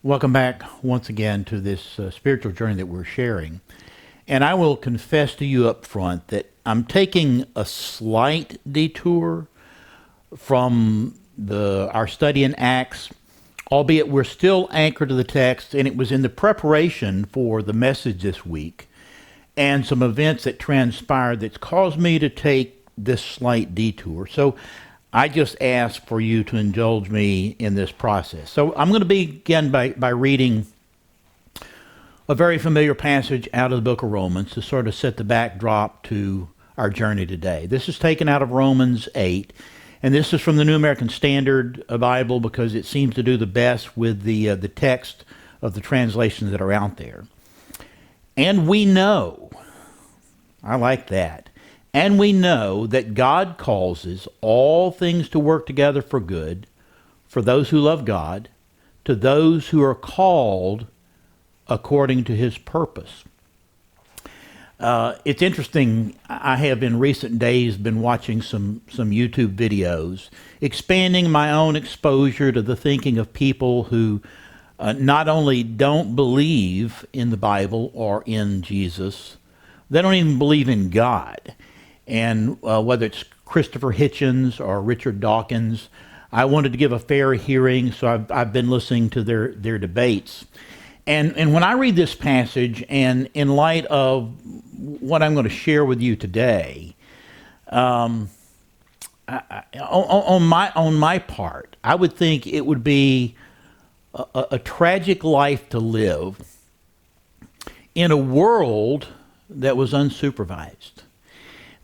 Welcome back once again to this spiritual journey that we're sharing. And I will confess to you up front that I'm taking a slight detour from our study in Acts, albeit we're still anchored to the text, and it was in the preparation for the message this week and some events that transpired that's caused me to take this slight detour. So I just ask for you to indulge me in this process. So I'm going to begin by reading a very familiar passage out of the book of Romans to sort of set the backdrop to our journey today. This is taken out of Romans 8, and this is from the New American Standard Bible because it seems to do the best with the text of the translations that are out there. And we know, I like that, and we know that God causes all things to work together for good, for those who love God, to those who are called according to his purpose. It's interesting, I have in recent days been watching some YouTube videos, expanding my own exposure to the thinking of people who not only don't believe in the Bible or in Jesus, they don't even believe in God. And whether it's Christopher Hitchens or Richard Dawkins, I wanted to give a fair hearing, so I've been listening to their debates. And when I read this passage, and in light of what I'm going to share with you today, on my part, I would think it would be a tragic life to live in a world that was unsupervised.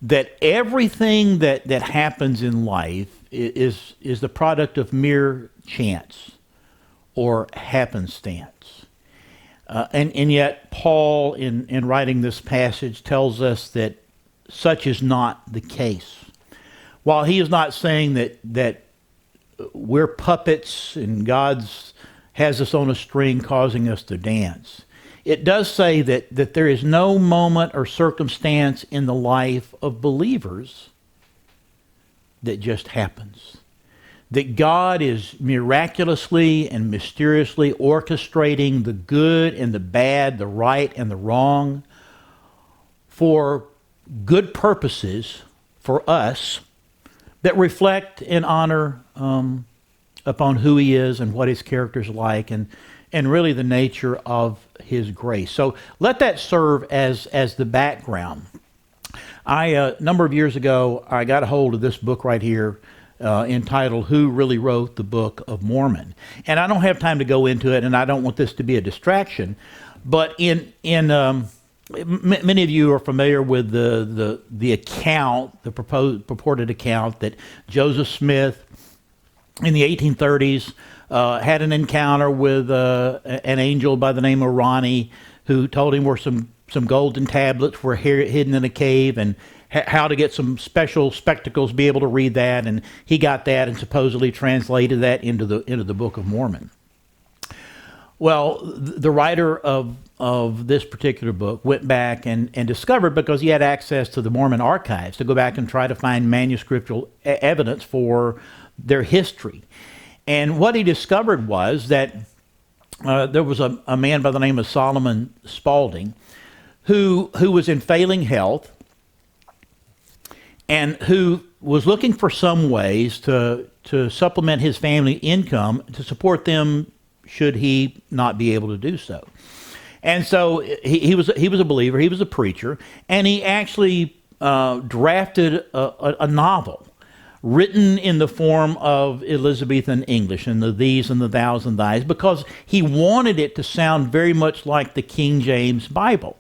That everything that happens in life is the product of mere chance or happenstance. And yet Paul, in writing this passage, tells us that such is not the case. While he is not saying that we're puppets and God has us on a string causing us to dance, it does say that there is no moment or circumstance in the life of believers that just happens. That God is miraculously and mysteriously orchestrating the good and the bad, the right and the wrong, for good purposes for us that reflect and honor upon who he is and what his character is like, and really the nature of his grace. So let that serve as the background. A number of years ago, I got a hold of this book right here entitled Who Really Wrote the Book of Mormon? And I don't have time to go into it, and I don't want this to be a distraction, but many of you are familiar with the account, the purported account that Joseph Smith in the 1830s had an encounter with an angel by the name of Ronnie, who told him where some golden tablets were hidden in a cave, and how to get some special spectacles, be able to read that. And he got that and supposedly translated that into the Book of Mormon. Well, the writer of this particular book went back and discovered, because he had access to the Mormon archives, to go back and try to find manuscriptural evidence for their history. And what he discovered was that there was a man by the name of Solomon Spaulding who was in failing health and who was looking for some ways to supplement his family income to support them should he not be able to do so. And so he was a believer, he was a preacher, and he actually drafted a novel written in the form of Elizabethan English, and the these and the thous and thys, because he wanted it to sound very much like the King James Bible.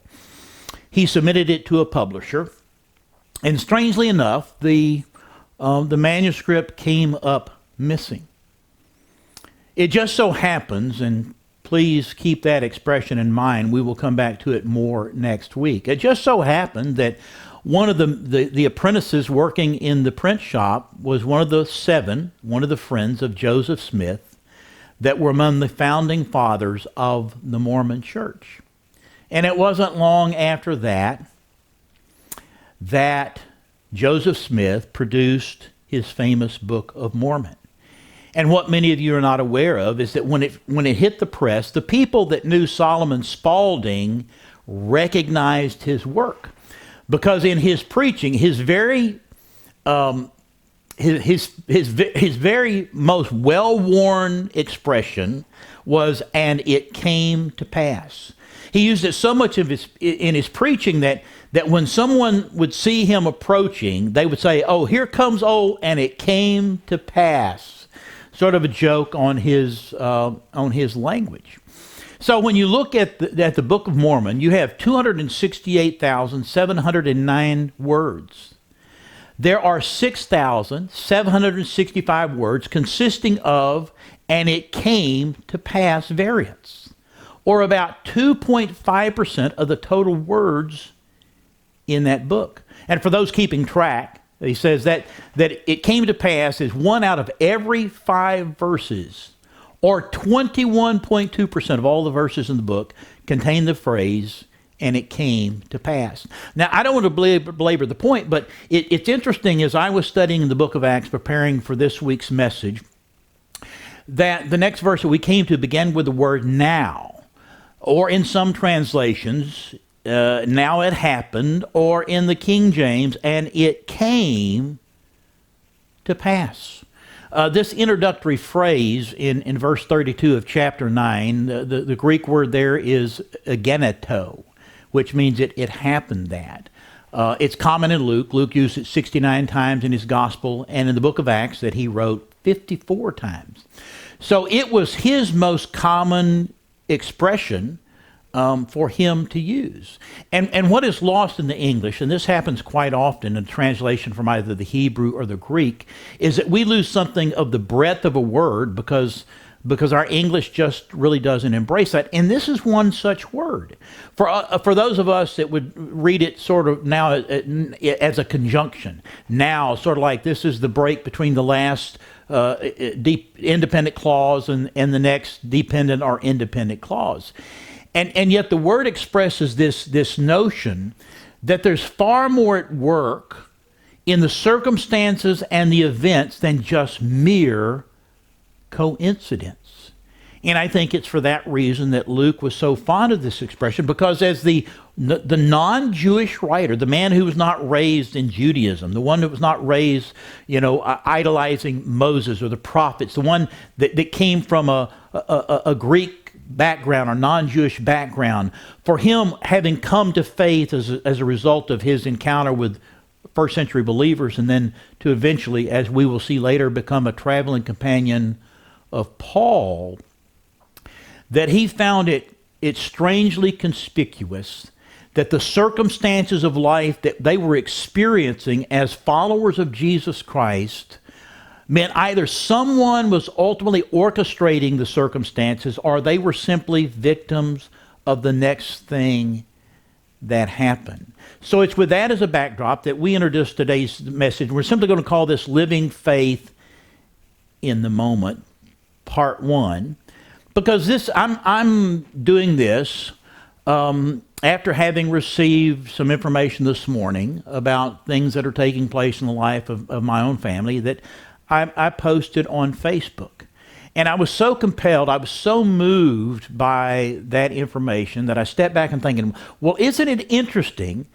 He submitted it to a publisher, and strangely enough, the manuscript came up missing. It just so happens, and please keep that expression in mind, we will come back to it more next week. It just so happened that one of the apprentices working in the print shop was one of the friends of Joseph Smith that were among the founding fathers of the Mormon Church. And it wasn't long after that Joseph Smith produced his famous Book of Mormon. And what many of you are not aware of is that when it hit the press, the people that knew Solomon Spaulding recognized his work, because in his preaching, his very most well-worn expression was, "And it came to pass." He used it so much in his preaching that when someone would see him approaching, they would say, "Oh, here comes old, and it came to pass." Sort of a joke on his language. So when you look at the Book of Mormon, you have 268,709 words. There are 6,765 words consisting of "and it came to pass" variants, or about 2.5% of the total words in that book. And for those keeping track, he says that "it came to pass" is 1 out of every 5 verses, or 21.2% of all the verses in the book contain the phrase "and it came to pass." Now, I don't want to belabor the point, but it's interesting, as I was studying the book of Acts, preparing for this week's message, that the next verse that we came to began with the word "now," or in some translations, "now it happened," or in the King James, "and it came to pass." This introductory phrase in verse 32 of chapter 9, the Greek word there is ageneto, which means it happened that. It's common in Luke. Luke used it 69 times in his gospel, and in the book of Acts that he wrote 54 times. So it was his most common expression for him to use. And what is lost in the English, and this happens quite often in translation from either the Hebrew or the Greek, is that we lose something of the breadth of a word because our English just really doesn't embrace that. And this is one such word. For those of us that would read it sort of now as a conjunction, now, sort of like this is the break between the last independent clause and the next dependent or independent clause. And yet the word expresses this notion that there's far more at work in the circumstances and the events than just mere coincidence. And I think it's for that reason that Luke was so fond of this expression, because as the non-Jewish writer, the man who was not raised in Judaism, the one that was not raised, idolizing Moses or the prophets, the one that came from a Greek background or non-Jewish background, for him, having come to faith as a result of his encounter with first century believers, and then to eventually, as we will see later, become a traveling companion of Paul, that he found it strangely conspicuous that the circumstances of life that they were experiencing as followers of Jesus Christ meant either someone was ultimately orchestrating the circumstances, or they were simply victims of the next thing that happened. So it's with that as a backdrop that we introduce today's message. We're simply going to call this "Living Faith in the Moment," Part 1, because I'm doing this after having received some information this morning about things that are taking place in the life of my own family that I posted on Facebook. And I was so compelled, I was so moved by that information that I stepped back and thinking, well, isn't it interesting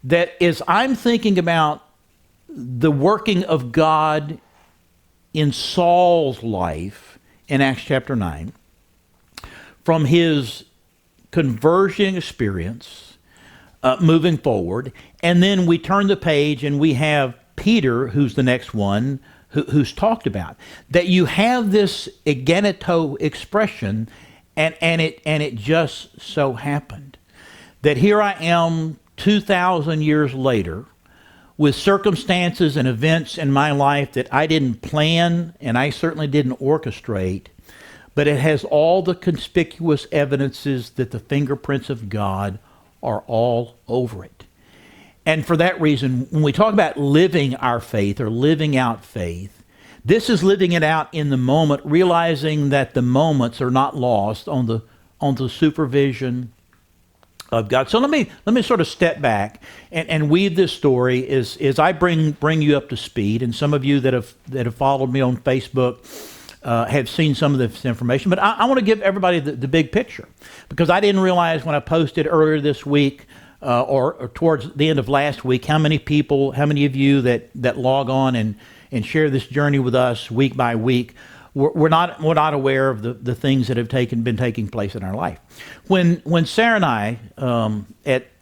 that as I'm thinking about the working of God in Saul's life in Acts chapter 9, from his conversion experience moving forward, and then we turn the page and we have Peter, who's the next one, who's talked about, that you have this ageneto expression, and it just so happened that here I am 2,000 years later with circumstances and events in my life that I didn't plan and I certainly didn't orchestrate, but it has all the conspicuous evidences that the fingerprints of God are all over it. And for that reason, when we talk about living our faith or living out faith, this is living it out in the moment, realizing that the moments are not lost on the supervision of God. So let me sort of step back and weave this story as I bring you up to speed. And some of you that have followed me on Facebook have seen some of this information. But I want to give everybody the big picture, because I didn't realize when I posted earlier this week or towards the end of last week how many of you that log on and share this journey with us week by week. We're not aware of the things that have been taking place in our life. When Sarah and I,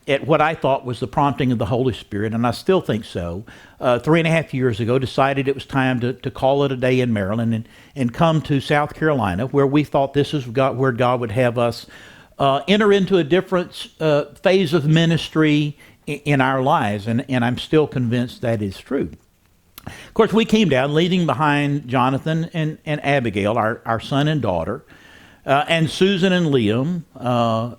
at what I thought was the prompting of the Holy Spirit, and I still think so, 3.5 years ago, decided it was time to call it a day in Maryland and come to South Carolina, where we thought this is where God would have us enter into a different phase of ministry in our lives, and I'm still convinced that is true. Of course, we came down, leaving behind Jonathan and Abigail, our son and daughter, and Susan and Liam,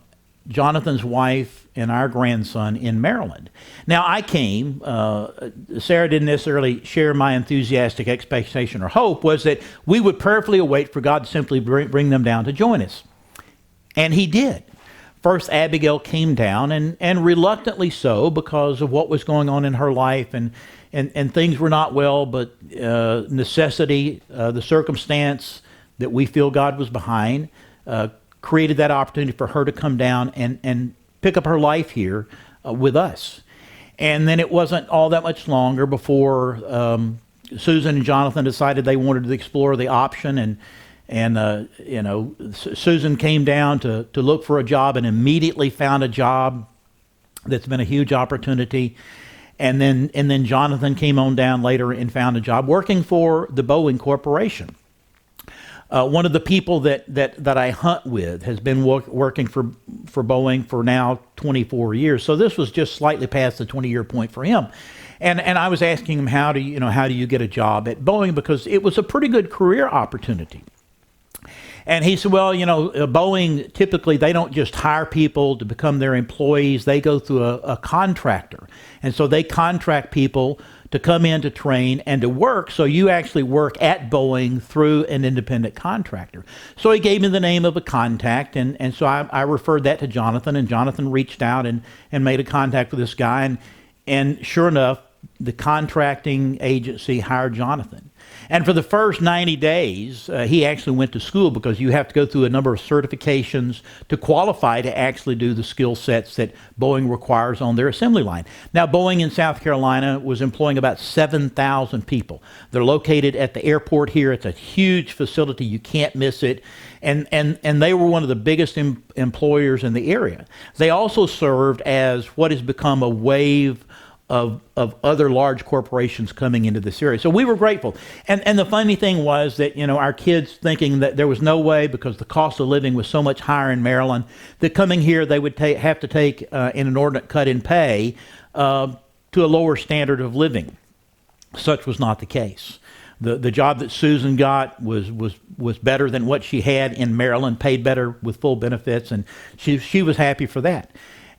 Jonathan's wife, and our grandson in Maryland. Now, I came, Sarah didn't necessarily share my enthusiastic expectation or hope, was that we would prayerfully await for God to simply bring them down to join us. And he did. First, Abigail came down, and reluctantly so, because of what was going on in her life, and things were not well, but necessity, the circumstance that we feel God was behind, created that opportunity for her to come down and pick up her life here with us. And then it wasn't all that much longer before Susan and Jonathan decided they wanted to explore the option, and Susan came down to look for a job and immediately found a job that's been a huge opportunity. And then Jonathan came on down later and found a job working for the Boeing Corporation. One of the people that I hunt with has been working for Boeing for now 24 years. So this was just slightly past the 20-year point for him. And I was asking him, how do you get a job at Boeing? Because it was a pretty good career opportunity. And he said, well, Boeing, typically, they don't just hire people to become their employees. They go through a contractor. And so they contract people to come in to train and to work. So you actually work at Boeing through an independent contractor. So he gave me the name of a contact. And so I referred that to Jonathan. And Jonathan reached out and made a contact with this guy. And sure enough, the contracting agency hired Jonathan. And for the first 90 days, he actually went to school, because you have to go through a number of certifications to qualify to actually do the skill sets that Boeing requires on their assembly line. Now, Boeing in South Carolina was employing about 7,000 people. They're located at the airport here. It's a huge facility. You can't miss it. And they were one of the biggest employers in the area. They also served as what has become a wave of other large corporations coming into this area. So we were grateful. And the funny thing was that, our kids, thinking that there was no way, because the cost of living was so much higher in Maryland, that coming here they would have to take an inordinate cut in pay to a lower standard of living. Such was not the case. The job that Susan got was better than what she had in Maryland, paid better with full benefits, and she was happy for that.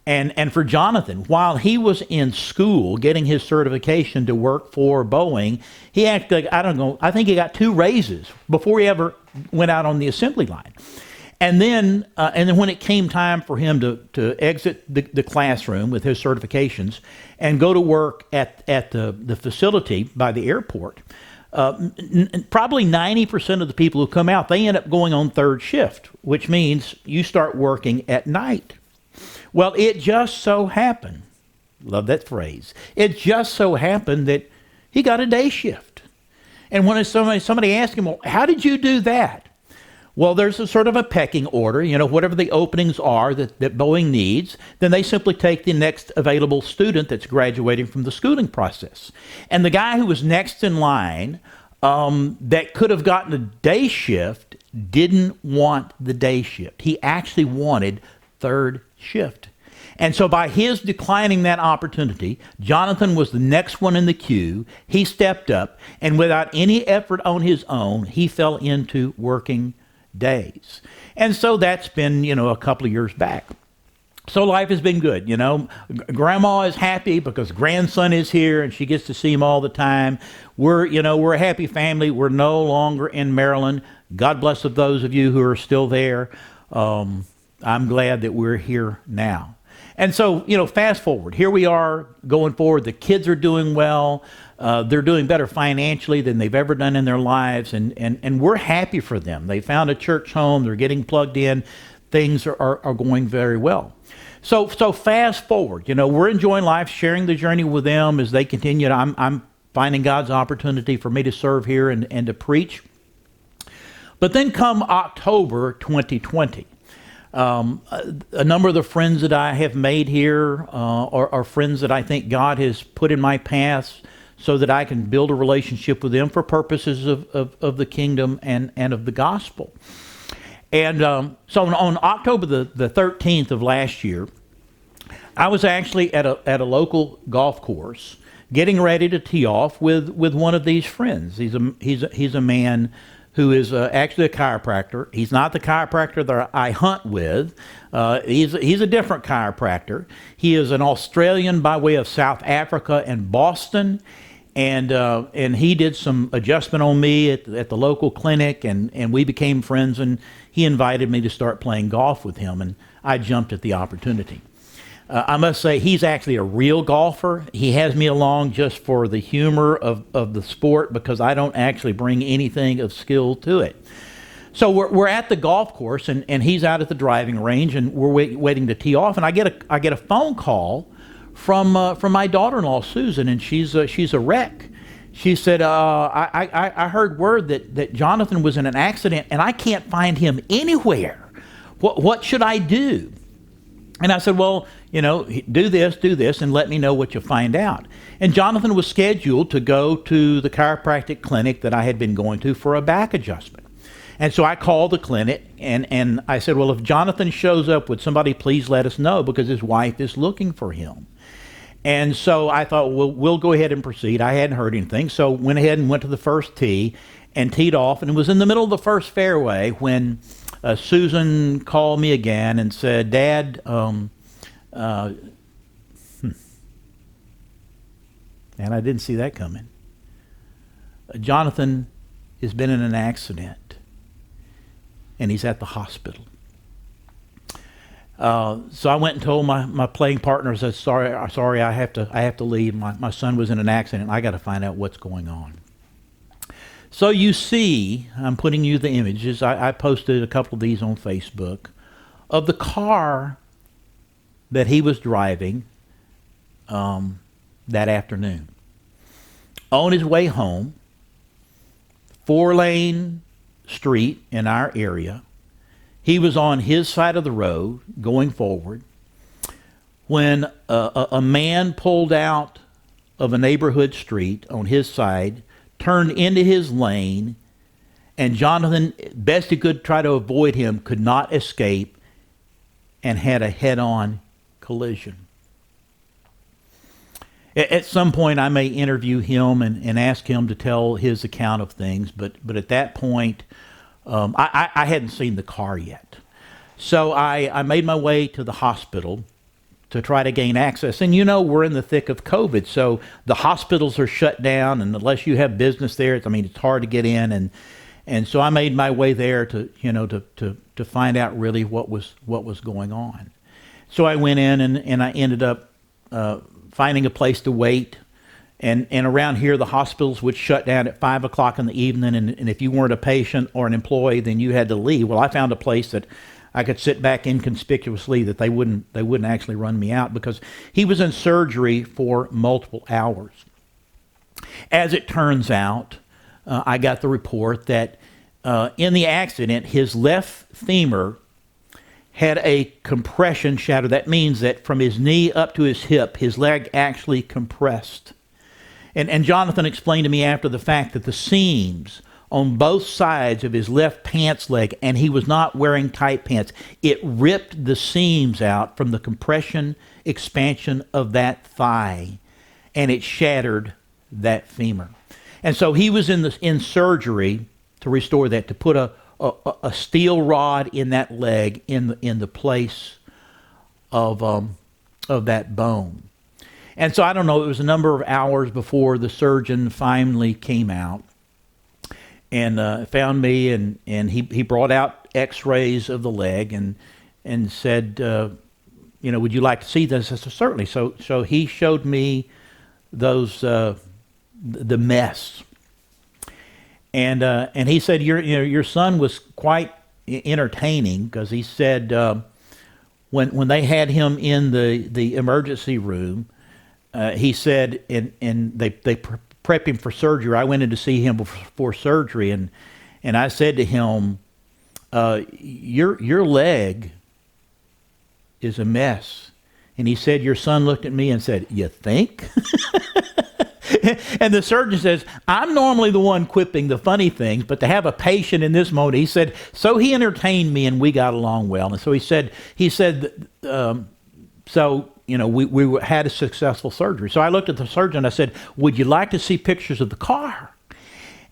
And for Jonathan, while he was in school getting his certification to work for Boeing, he actually, I think he got 2 raises before he ever went out on the assembly line. And then when it came time for him to exit the classroom with his certifications and go to work at the facility by the airport, probably 90% of the people who come out, they end up going on third shift, which means you start working at night. Well, it just so happened, love that phrase, it just so happened that he got a day shift. And when somebody asked him, well, how did you do that? Well, there's a sort of a pecking order, whatever the openings are that Boeing needs, then they simply take the next available student that's graduating from the schooling process. And the guy who was next in line that could have gotten a day shift didn't want the day shift. He actually wanted third shift. And so by his declining that opportunity, Jonathan was the next one in the queue. He stepped up, and without any effort on his own, he fell into working days. And so that's been, a couple of years back. So life has been good, Grandma is happy because grandson is here and she gets to see him all the time. We're a happy family. We're no longer in Maryland. God bless those of you who are still there. I'm glad that we're here now. And so, fast forward. Here we are going forward. The kids are doing well. They're doing better financially than they've ever done in their lives. And we're happy for them. They found a church home. They're getting plugged in. Things are going very well. So fast forward. We're enjoying life, sharing the journey with them as they continue. I'm finding God's opportunity for me to serve here and to preach. But then come October 2020. A number of the friends that I have made here are friends that I think God has put in my path so that I can build a relationship with them for purposes of the kingdom and of the gospel. And so on October the 13th of last year, I was actually at a local golf course getting ready to tee off with one of these friends. He's a man who is actually a chiropractor. He's not the chiropractor that I hunt with. He's a different chiropractor. He is an Australian by way of South Africa and Boston, and he did some adjustment on me at the local clinic, and we became friends, and he invited me to start playing golf with him, and I jumped at the opportunity. I must say, he's actually a real golfer. He has me along just for the humor of the sport because I don't actually bring anything of skill to it. So we're at the golf course, and he's out at the driving range, and we're waiting to tee off. And I get a phone call from my daughter-in-law, Susan, and she's a wreck. She said, I heard word that Jonathan was in an accident, and I can't find him anywhere. What should I do? And I said, well, do this, and let me know what you find out. And Jonathan was scheduled to go to the chiropractic clinic that I had been going to for a back adjustment. And so I called the clinic, and I said, well, if Jonathan shows up, would somebody please let us know because his wife is looking for him. And so I thought, well, we'll go ahead and proceed. I hadn't heard anything, so went ahead and went to the first tee and teed off, and it was in the middle of the first fairway when Susan called me again and said, Dad, and I didn't see that coming. Jonathan has been in an accident, and he's at the hospital. So I went and told my playing partners, I said, sorry, I have to leave. My son was in an accident. I got to find out what's going on. So you see, I'm putting you the images. I posted a couple of these on Facebook of the car that he was driving that afternoon. On his way home, 4-lane street in our area. He was on his side of the road going forward when a man pulled out of a neighborhood street on his side, turned into his lane, and Jonathan, best he could try to avoid him, could not escape and had a head-on collision. At some point, I may interview him and ask him to tell his account of things, but at that point, I hadn't seen the car yet. So I made my way to the hospital to try to gain access. And we're in the thick of COVID, so the hospitals are shut down, and unless you have business there, it's hard to get in. And so I made my way there to find out really what was going on. So I went in and I ended up finding a place to wait. And around here, the hospitals would shut down at 5 o'clock in the evening, and if you weren't a patient or an employee, then you had to leave. Well, I found a place that I could sit back inconspicuously, that they wouldn't actually run me out, because he was in surgery for multiple hours. As it turns out, I got the report that in the accident, his left femur had a compression shatter. That means that from his knee up to his hip, his leg actually compressed. And Jonathan explained to me after the fact that the seams on both sides of his left pants leg, and he was not wearing tight pants, it ripped the seams out from the compression expansion of that thigh, and it shattered that femur. And so he was in surgery to restore that, to put a steel rod in that leg in the place of that bone. And so I don't know, it was a number of hours before the surgeon finally came out and found me, and he brought out x-rays of the leg and said, would you like to see this? I said, certainly. So he showed me those, the mess. And he said, your son was quite entertaining, because he said when they had him in the emergency room, he said, and they prepped him for surgery. I went in to see him before surgery, and I said to him, your leg is a mess. And he said, your son looked at me and said, you think? And the surgeon says, I'm normally the one quipping the funny things, but to have a patient in this moment, he said, so he entertained me and we got along well. And so he said, we had a successful surgery. So I looked at the surgeon and I said, would you like to see pictures of the car?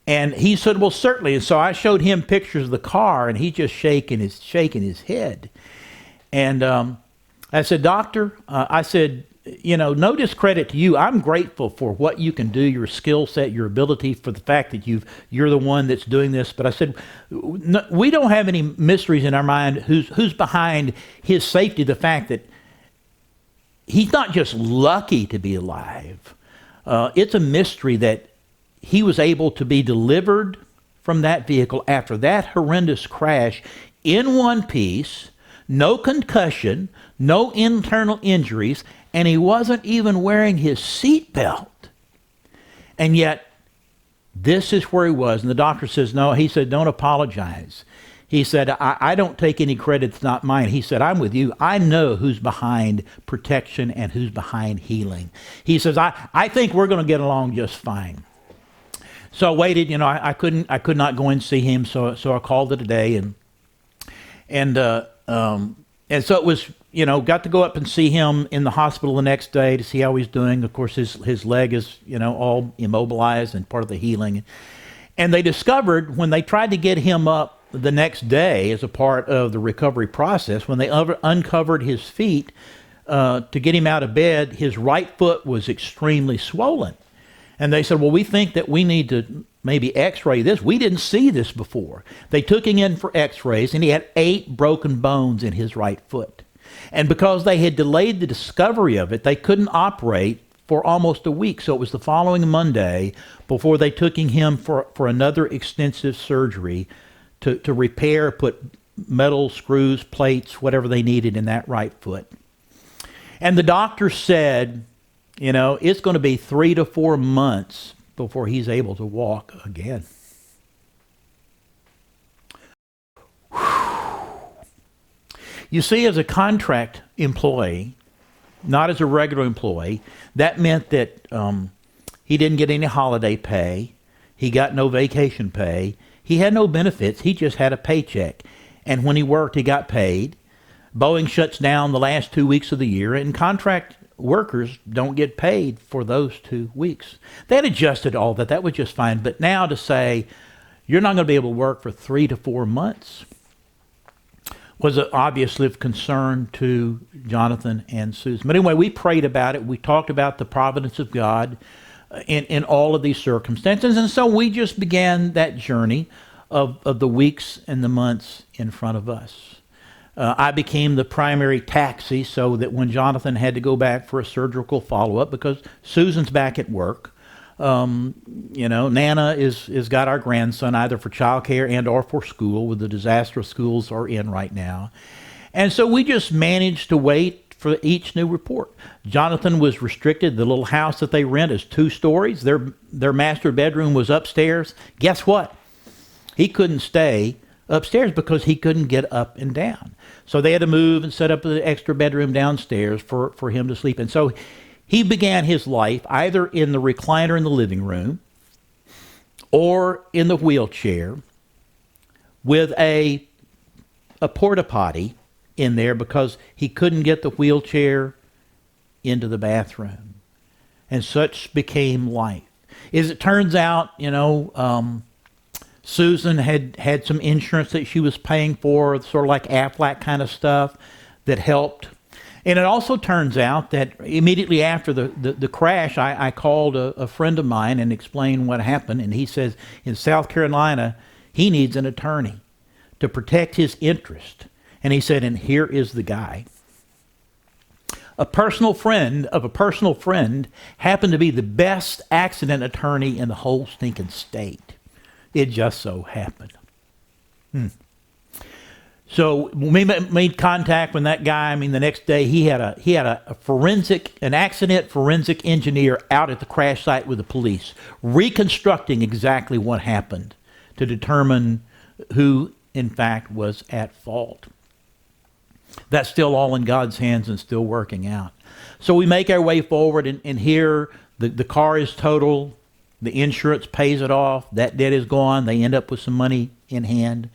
And he said, well, certainly. And so I showed him pictures of the car, and he just shaking his head. And I said, doctor, I said, no discredit to you. I'm grateful for what you can do, your skill set, your ability, for the fact that you're the one that's doing this. But I said, no, we don't have any mysteries in our mind who's behind his safety. The fact that he's not just lucky to be alive. It's a mystery that he was able to be delivered from that vehicle after that horrendous crash in one piece, no concussion, no internal injuries, and he wasn't even wearing his seatbelt. And yet, this is where he was. And the doctor says, no, he said, don't apologize. He said, I don't take any credit, it's not mine. He said, I'm with you. I know who's behind protection and who's behind healing. He says, I think we're going to get along just fine. So I waited, I could not go and see him, so I called it a day, and so it was, got to go up and see him in the hospital the next day to see how he's doing. Of course, his leg is, all immobilized and part of the healing. And they discovered when they tried to get him up the next day as a part of the recovery process, when they uncovered his feet to get him out of bed, his right foot was extremely swollen. And they said, well, we think that we need to maybe x-ray this. We didn't see this before. They took him in for x-rays, and he had 8 broken bones in his right foot. And because they had delayed the discovery of it, they couldn't operate for almost a week. So it was the following Monday before they took him for another extensive surgery to repair, put metal screws, plates, whatever they needed in that right foot. And the doctor said, it's going to be 3 to 4 months before he's able to walk again. You see, as a contract employee, not as a regular employee, that meant that he didn't get any holiday pay. He got no vacation pay. He had no benefits. He just had a paycheck. And when he worked, he got paid. Boeing shuts down the last 2 weeks of the year, and contract workers don't get paid for those 2 weeks. They had adjusted all that. That was just fine. But now to say you're not going to be able to work for 3 to 4 months was obviously of concern to Jonathan and Susan. But anyway, we prayed about it. We talked about the providence of God in all of these circumstances. And so we just began that journey of the weeks and the months in front of us. I became the primary taxi so that when Jonathan had to go back for a surgical follow-up, because Susan's back at work, Nana is got our grandson either for childcare and or for school, with the disaster schools are in right now. And so we just managed to wait for each new report. Jonathan was restricted. The little house that they rent is 2 stories. Their master bedroom was upstairs. Guess what? He couldn't stay upstairs because he couldn't get up and down. So they had to move and set up an extra bedroom downstairs for him to sleep in. So he began his life either in the recliner in the living room or in the wheelchair with a porta potty in there because he couldn't get the wheelchair into the bathroom. And such became life. As it turns out, Susan had some insurance that she was paying for, sort of like Aflac kind of stuff that helped. And it also turns out that immediately after the crash, I called a friend of mine and explained what happened. And he says in South Carolina, he needs an attorney to protect his interest. And he said, and here is the guy. a personal friend of a personal friend happened to be the best accident attorney in the whole stinking state. It just so happened. So when we made contact with that guy, the next day he had an accident forensic engineer out at the crash site with the police, reconstructing exactly what happened to determine who, in fact, was at fault. That's still all in God's hands and still working out. So we make our way forward, and here the car is total. The insurance pays it off. That debt is gone. They end up with some money in hand.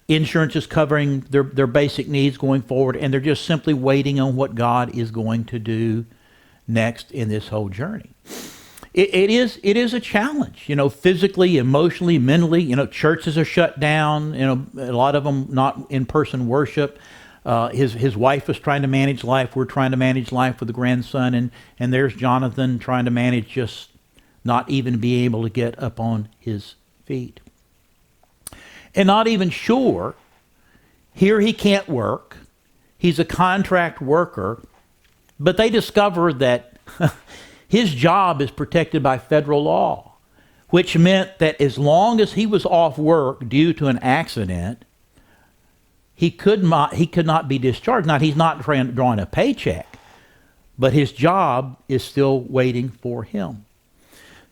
Insurance is covering their basic needs going forward, and they're just simply waiting on what God is going to do next in this whole journey. It is a challenge, physically, emotionally, mentally. Churches are shut down. A lot of them not in-person worship. His wife was trying to manage life. We're trying to manage life with the grandson, and there's Jonathan trying to manage just not even be able to get up on his feet. And not even sure, here he can't work. He's a contract worker, but they discovered that his job is protected by federal law, which meant that as long as he was off work due to an accident, he could not be discharged. Now, he's not drawing a paycheck, but his job is still waiting for him.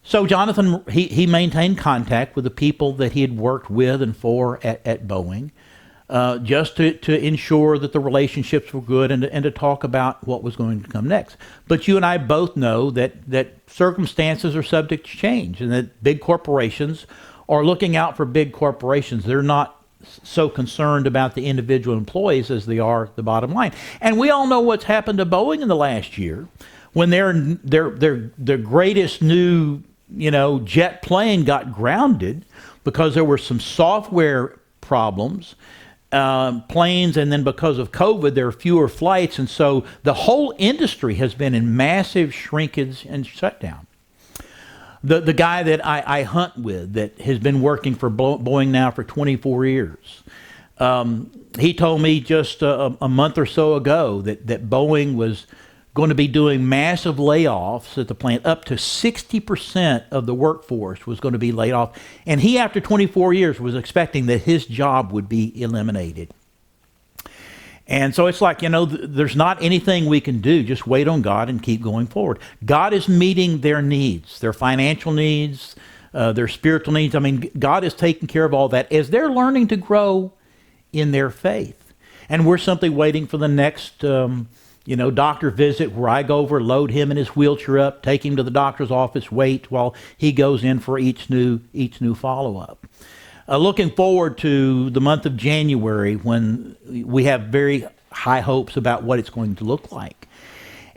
So Jonathan, he maintained contact with the people that he had worked with and for at Boeing, just to ensure that the relationships were good and to talk about what was going to come next. But you and I both know that circumstances are subject to change, and that big corporations are looking out for big corporations. They're not so concerned about the individual employees as they are the bottom line. And we all know what's happened to Boeing in the last year when their greatest new jet plane got grounded because there were some software problems, planes, and then because of COVID, there are fewer flights, and so the whole industry has been in massive shrinkage and shutdown. The guy that I hunt with that has been working for Boeing now for 24 years, he told me just a month or so ago that Boeing was going to be doing massive layoffs at the plant. Up to 60% of the workforce was going to be laid off. And he, after 24 years, was expecting that his job would be eliminated. And so it's like, there's not anything we can do. Just wait on God and keep going forward. God is meeting their needs, their financial needs, their spiritual needs. God is taking care of all that as they're learning to grow in their faith. And we're simply waiting for the next doctor visit where I go over, load him in his wheelchair up, take him to the doctor's office, wait while he goes in for each new follow-up. Looking forward to the month of January when we have very high hopes about what it's going to look like.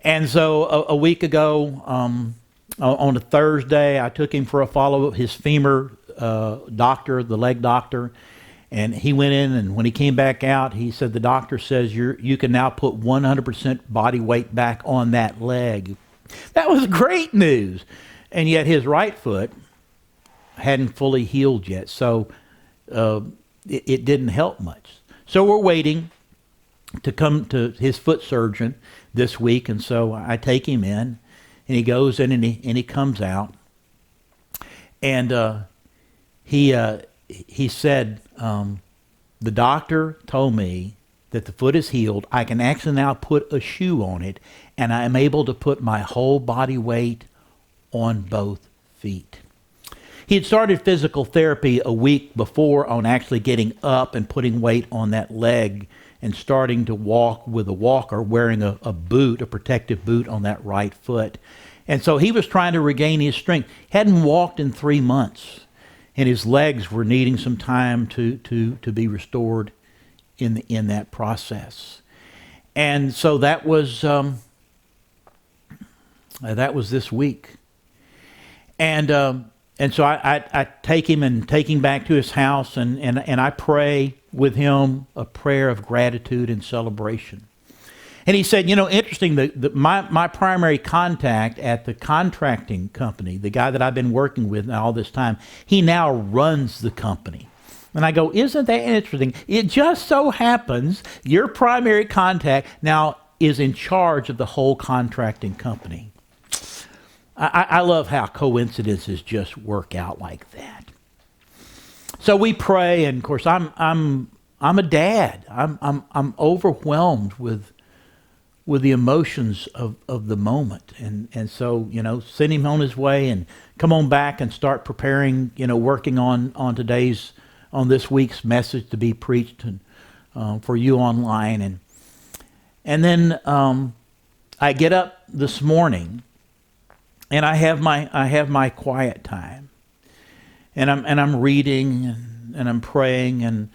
And so a week ago, on a Thursday, I took him for a follow-up, his femur doctor, the leg doctor. And he went in, and when he came back out, he said, the doctor says you can now put 100% body weight back on that leg. That was great news. And yet his right foot hadn't fully healed yet, so it didn't help much. So we're waiting to come to his foot surgeon this week, and so I take him in, and he goes in, and he comes out, and he said, the doctor told me that the foot is healed. I can actually now put a shoe on it, and I am able to put my whole body weight on both feet. He had started physical therapy a week before on actually getting up and putting weight on that leg and starting to walk with a walker, wearing a boot, a protective boot on that right foot. And so he was trying to regain his strength. Hadn't walked in 3 months. And his legs were needing some time to be restored in that process. And so that was this week. And so I take him back to his house, and I pray with him a prayer of gratitude and celebration. And he said, interesting, my primary contact at the contracting company, the guy that I've been working with all this time, he now runs the company. And I go, isn't that interesting? It just so happens your primary contact now is in charge of the whole contracting company. I love how coincidences just work out like that. So we pray, and of course I'm a dad. I'm overwhelmed with the emotions of the moment, and so send him on his way and come on back and start preparing, working on this week's message to be preached and for you online, and then I get up this morning and I have my quiet time, and I'm reading and I'm praying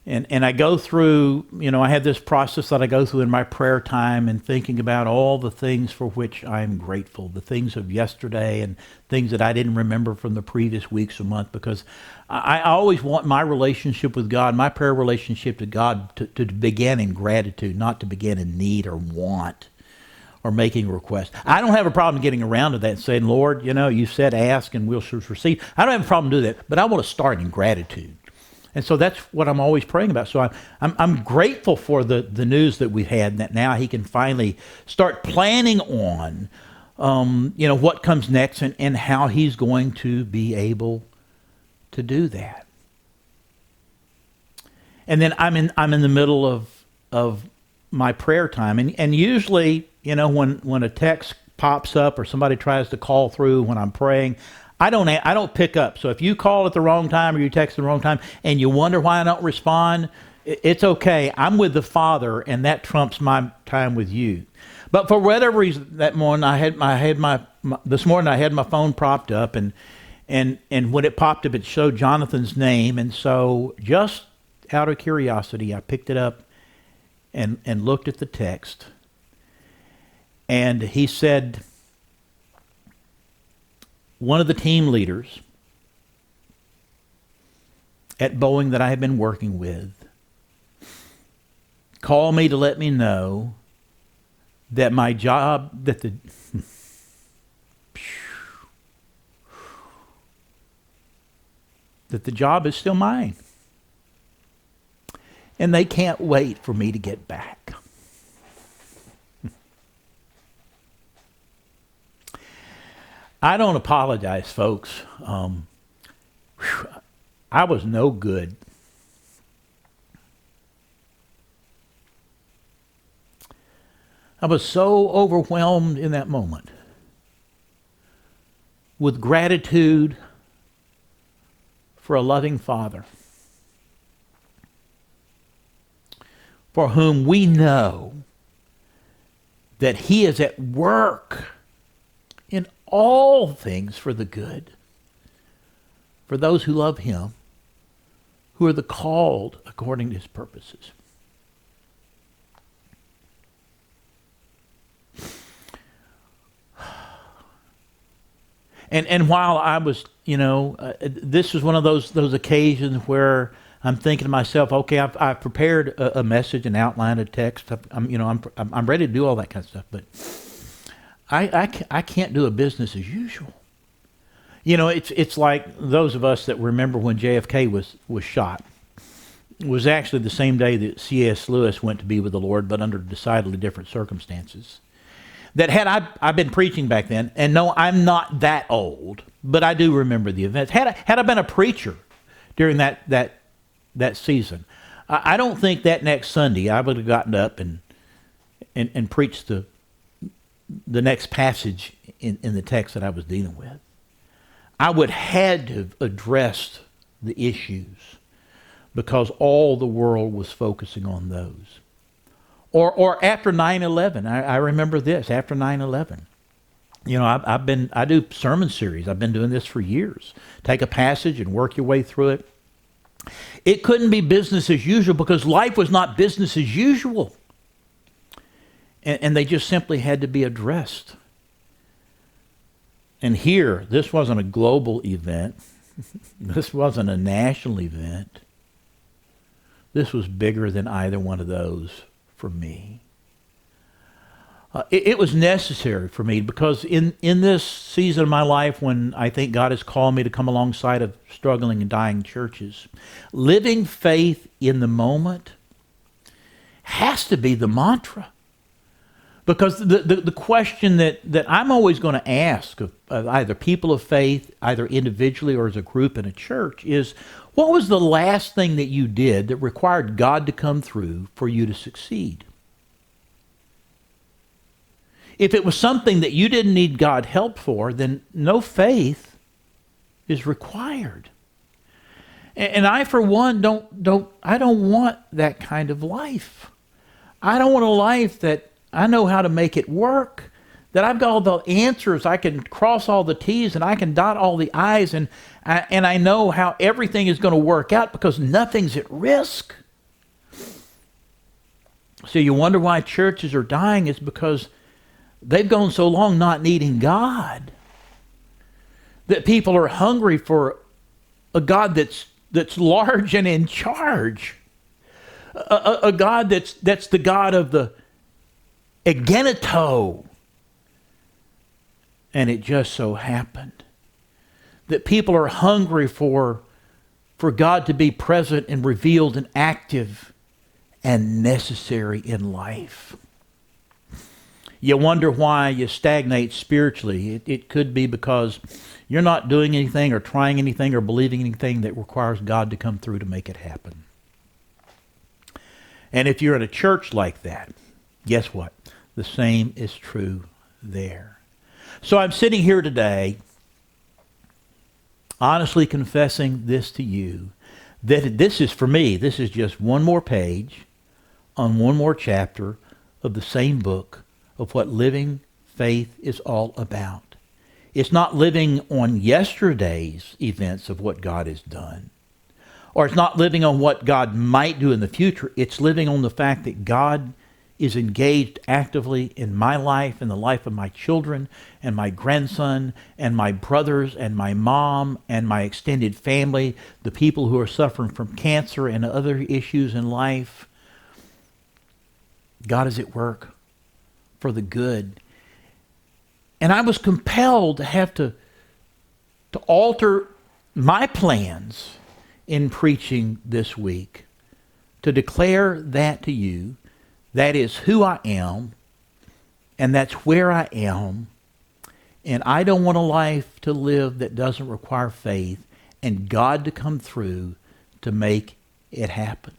and I go through, I have this process that I go through in my prayer time and thinking about all the things for which I'm grateful, the things of yesterday and things that I didn't remember from the previous weeks or month, because I always want my relationship with God, my prayer relationship to God to begin in gratitude, not to begin in need or want or making requests. I don't have a problem getting around to that and saying, Lord, you said ask and we'll receive. I don't have a problem doing that, but I want to start in gratitude. And so that's what I'm always praying about. So I'm grateful for the news that we've had, that now he can finally start planning on, what comes next and how he's going to be able to do that. And then I'm in the middle of my prayer time, and usually, when a text pops up or somebody tries to call through when I'm praying, I don't pick up. So if you call at the wrong time or you text at the wrong time and you wonder why I don't respond, it's okay. I'm with the Father, and that trumps my time with you. But for whatever reason, that morning this morning I had my phone propped up, and when it popped up, it showed Jonathan's name, and so just out of curiosity, I picked it up and looked at the text, and he said, one of the team leaders at Boeing that I have been working with called me to let me know that my job, that the job is still mine. And they can't wait for me to get back. I don't apologize, folks. I was no good. I was so overwhelmed in that moment with gratitude for a loving Father, for whom we know that he is at work in all things for the good, for those who love him, who are the called according to his purposes. And while I was, this was one of those occasions where I'm thinking to myself, okay, I've prepared a message, an outline, a text. I'm ready to do all that kind of stuff, but I can't do a business as usual. It's like those of us that remember when JFK was shot. It was actually the same day that C.S. Lewis went to be with the Lord, but under decidedly different circumstances. That had I been preaching back then, and no, I'm not that old, but I do remember the events. Had I been a preacher during that season, I don't think that next Sunday I would have gotten up and preached the next passage in the text that I was dealing with. I would had to have addressed the issues because all the world was focusing on those. Or after 9/11, I remember this. After 9/11, I do sermon series. I've been doing this for years. Take a passage and work your way through it. It couldn't be business as usual because life was not business as usual, and they just simply had to be addressed. And here, this wasn't a global event. This wasn't a national event. This was bigger than either one of those. For me, it was necessary for me because in this season of my life when I think God has called me to come alongside of struggling and dying churches, living faith in the moment has to be the mantra. Because the question that I'm always going to ask of either people of faith, either individually or as a group in a church, is what was the last thing that you did that required God to come through for you to succeed? If it was something that you didn't need God help for, then no faith is required. And I, for one, don't want that kind of life. I don't want a life that I know how to make it work, that I've got all the answers, I can cross all the T's and I can dot all the I's, and I know how everything is going to work out because nothing's at risk. So you wonder why churches are dying is because they've gone so long not needing God that people are hungry for a God that's large and in charge, a God that's the God of the Egeneto. And it just so happened that people are hungry for God to be present and revealed and active and necessary in life. You wonder why you stagnate spiritually. It could be because you're not doing anything or trying anything or believing anything that requires God to come through to make it happen. And if you're in a church like that, guess what? The same is true there. So I'm sitting here today honestly confessing this to you, that this is, for me, this is just one more page on one more chapter of the same book of what living faith is all about. It's not living on yesterday's events of what God has done, or it's not living on what God might do in the future. It's living on the fact that God is engaged actively in my life, in the life of my children and my grandson and my brothers and my mom and my extended family, the people who are suffering from cancer and other issues in life. God is at work for the good. And I was compelled to have to alter my plans in preaching this week, to declare that to you. That is who I am, and that's where I am. And I don't want a life to live that doesn't require faith and God to come through to make it happen.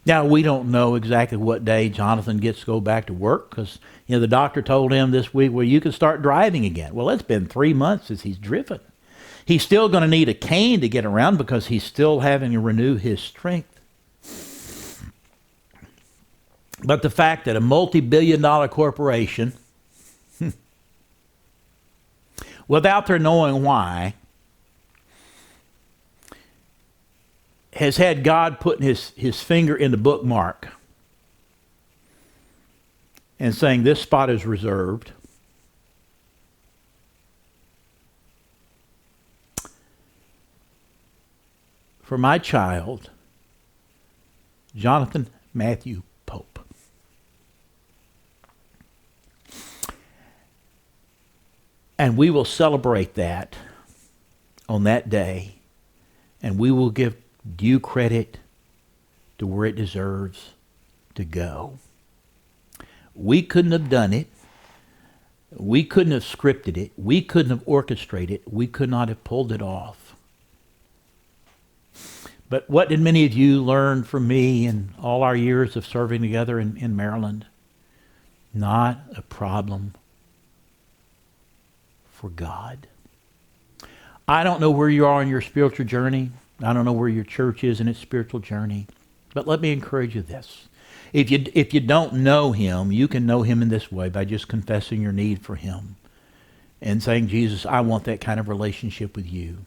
Now, we don't know exactly what day Jonathan gets to go back to work because, the doctor told him this week, well, you can start driving again. Well, it's been 3 months since he's driven. He's still going to need a cane to get around because he's still having to renew his strength. But the fact that a multi-billion-dollar corporation, without their knowing why, has had God putting his finger in the bookmark and saying this spot is reserved, for my child, Jonathan Matthew Pope. And we will celebrate that on that day, and we will give due credit to where it deserves to go. We couldn't have done it. We couldn't have scripted it. We couldn't have orchestrated it. We could not have pulled it off. But what did many of you learn from me in all our years of serving together in Maryland? Not a problem for God. I don't know where you are in your spiritual journey. I don't know where your church is in its spiritual journey. But let me encourage you this. If you don't know him, you can know him in this way by just confessing your need for him and saying, Jesus, I want that kind of relationship with you.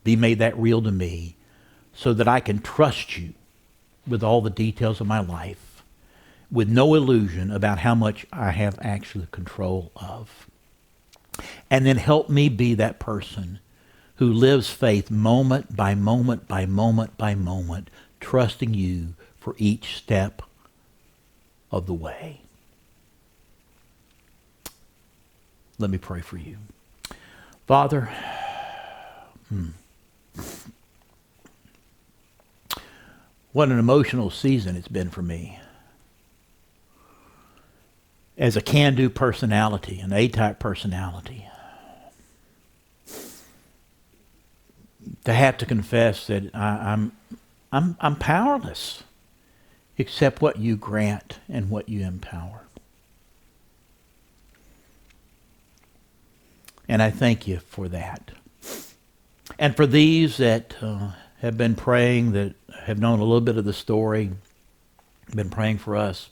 Be made that real to me so that I can trust you with all the details of my life with no illusion about how much I have actually control of. And then help me be that person who lives faith moment by moment by moment by moment, trusting you for each step of the way. Let me pray for you. Father, what an emotional season it's been for me. as a can-do personality, an A-type personality, to have to confess that I'm powerless except what you grant and what you empower. And I thank you for that. And for these that have been praying, that have known a little bit of the story, been praying for us,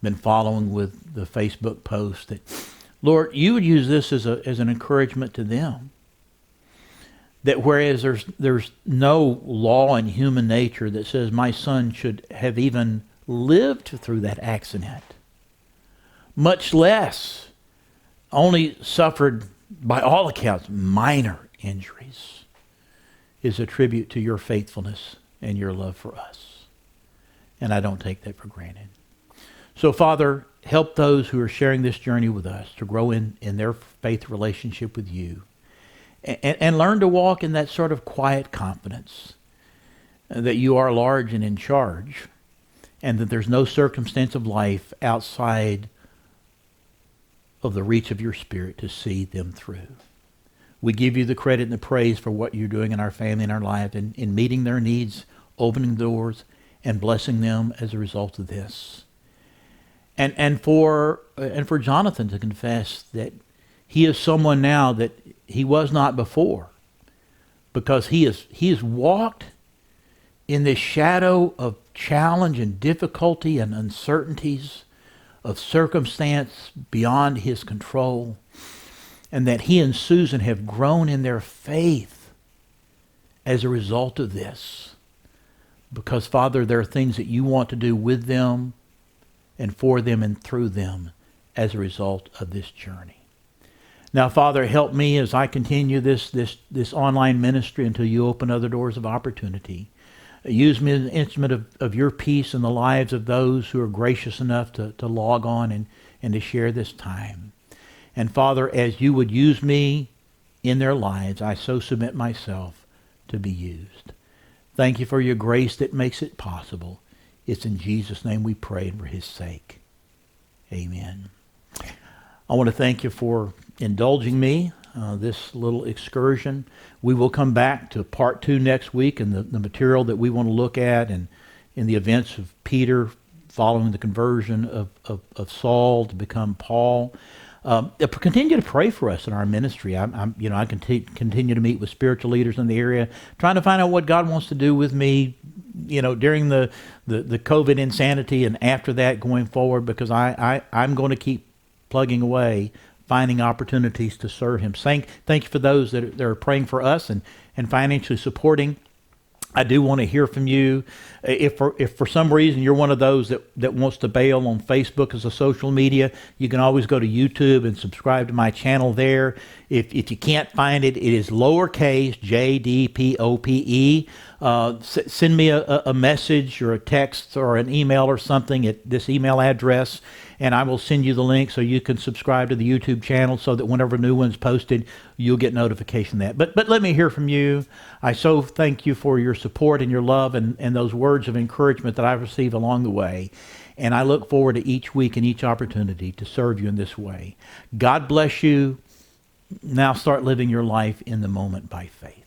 been following with the Facebook post, that, Lord, you would use this as an encouragement to them. That whereas there's no law in human nature that says my son should have even lived through that accident, much less only suffered, by all accounts, minor injuries, is a tribute to your faithfulness and your love for us. And I don't take that for granted. So, Father, help those who are sharing this journey with us to grow in their faith relationship with you, and learn to walk in that sort of quiet confidence that you are large and in charge, and that there's no circumstance of life outside of the reach of your Spirit to see them through. We give you the credit and the praise for what you're doing in our family and our life, in meeting their needs, opening doors, and blessing them as a result of this. And for Jonathan to confess that he is someone now that he was not before, because he has walked in this shadow of challenge and difficulty and uncertainties of circumstance beyond his control, and that he and Susan have grown in their faith as a result of this. Because, Father, there are things that you want to do with them and for them and through them as a result of this journey. Now, Father, help me as I continue this online ministry until you open other doors of opportunity. Use me as an instrument of your peace in the lives of those who are gracious enough to log on and to share this time. And Father, as you would use me in their lives, I so submit myself to be used. Thank you for your grace that makes it possible. It's in Jesus' name we pray, and for his sake. Amen. I want to thank you for indulging me this little excursion. We will come back to part 2 next week, and the material that we want to look at, and in the events of Peter following the conversion of Saul to become Paul. Continue to pray for us in our ministry. I continue to meet with spiritual leaders in the area, trying to find out what God wants to do with me, during the COVID insanity and after that going forward, because I'm going to keep plugging away, finding opportunities to serve him. Thank you for those that are praying for us and financially supporting. I do want to hear from you. If for some reason you're one of those that wants to bail on Facebook as a social media, you can always go to YouTube and subscribe to my channel there. If you can't find it, it is lowercase JDPOPE. Send me a message or a text or an email or something at this email address, and I will send you the link so you can subscribe to the YouTube channel, so that whenever a new one's posted, you'll get notification of that. But let me hear from you. I so thank you for your support and your love and those words of encouragement that I've received along the way. And I look forward to each week and each opportunity to serve you in this way. God bless you. Now start living your life in the moment by faith.